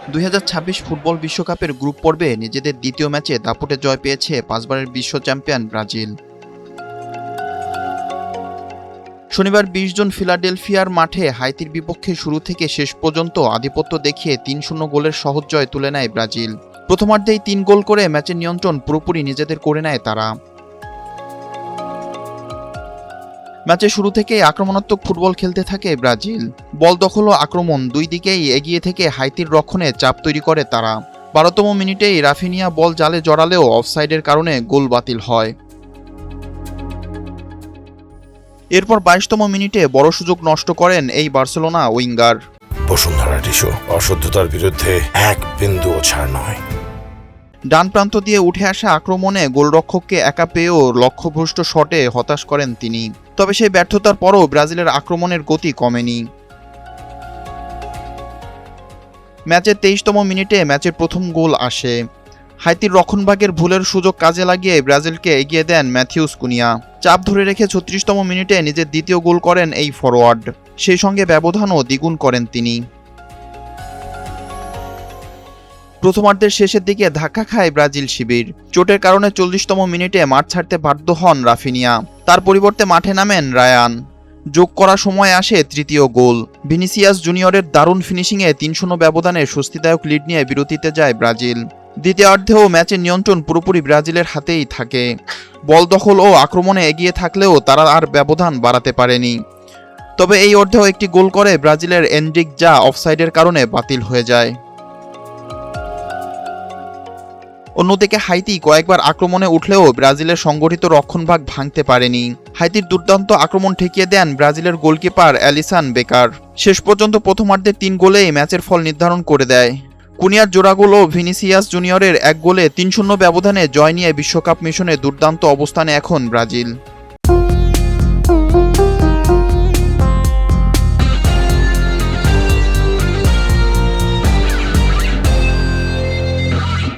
2026 football বিশ্বকাপের group পর্বে নিজেদের দ্বিতীয় ম্যাচে দাপুটে জয় পেয়েছে 5 বারের বিশ্ব চ্যাম্পিয়ন ব্রাজিল। শনিবার 20 জুন ফিলাডেলফিয়ার মাঠে হাইতির বিপক্ষে শুরু থেকে শেষ পর্যন্ত আধিপত্য দেখিয়ে 3-0 গোলের সহজ জয় তুলে নেয় ব্রাজিল। প্রথমার্ধেই 3 গোল করে ম্যাচের নিয়ন্ত্রণ পুরোপুরি নিজেদের করে নেয় তারা। ম্যাচে শুরু থেকেই আক্রমণাত্মক ফুটবল খেলতে থাকে ব্রাজিল। বল দখল ও আক্রমণ দুই দিকেই এগিয়ে থেকে হাইতির রক্ষণে চাপ তৈরি করে তারা। 12তম মিনিটেই রাফিনিয়া বল জালে জড়ালেও অফসাইডের কারণে গোল বাতিল হয়। এরপর 22তম মিনিটে বড় সুযোগ নষ্ট করেন এই বার্সেলোনা উইঙ্গার। বসুন্ধরা টিস্যু অশুদ্ধতার বিরুদ্ধে এক বিন্দুও ছাড় নয়। ডান প্রান্ত দিয়ে উঠে আসা আক্রমণে গোলরক্ষককে একা পেয়েও লক্ষ্যভ্রষ্ট শটে হতাশ করেন তিনি। তবে সেই ব্যর্থতার পরও ব্রাজিলের আক্রমণের গতি কমেনি। ম্যাচের 23তম মিনিটে ম্যাচের প্রথম গোল আসে। হাইতির রক্ষণভাগের ভুলের সুযোগ কাজে লাগিয়ে ব্রাজিলকে এগিয়ে দেন ম্যাথিউস কুনিয়া। চাপ ধরে রেখে 36তম মিনিটে নিজের দ্বিতীয় গোল করেন এই ফরোয়ার্ড। সেই সঙ্গে ব্যবধানও দ্বিগুণ করেন তিনি। প্রথমার্ধের শেষের দিকে ধাক্কা খায় ব্রাজিল শিবির। চোটের কারণে 40তম মিনিটে মাঠ ছাড়তে বাধ্য হন রাফিনিয়া। তার পরিবর্তে মাঠে নামেন রায়ান। যোগ করা সময় আসে তৃতীয় গোল। ভিনিসিয়াস জুনিয়রের দারুণ ফিনিশিংয়ে 3-0 ব্যবধানে স্বস্তিদায়ক লিড নিয়ে বিরতিতে যায় ব্রাজিল। দ্বিতীয়ার্ধেও ম্যাচের নিয়ন্ত্রণ পুরোপুরি ব্রাজিলের হাতেই থাকে। বল দখল ও আক্রমণে এগিয়ে থাকলেও তারা আর ব্যবধান বাড়াতে পারেনি। তবে এই অর্ধেও একটি গোল করে ব্রাজিলের এনরিক, যা অফসাইডের কারণে বাতিল হয়ে যায়। অন্যদিকে হাইতি কয়েকবার আক্রমণে উঠলেও ব্রাজিলের সংগঠিত রক্ষণভাগ ভাঙতে পারেনি। হাইতির দুর্দান্ত আক্রমণ ঠেকিয়ে দেন ব্রাজিলের গোলকিপার অ্যালিসন বেকার। শেষ পর্যন্ত প্রথমার্ধে 3 গোলেই ম্যাচের ফল নির্ধারণ করে দেয়। কুনিয়ার জোড়া গোল ও ভিনিসিয়াস জুনিয়রের 1 গোলে 3-0 ব্যবধানে জয় নিয়ে বিশ্বকাপ মিশনে দুর্দান্ত অবস্থানে এখন ব্রাজিল।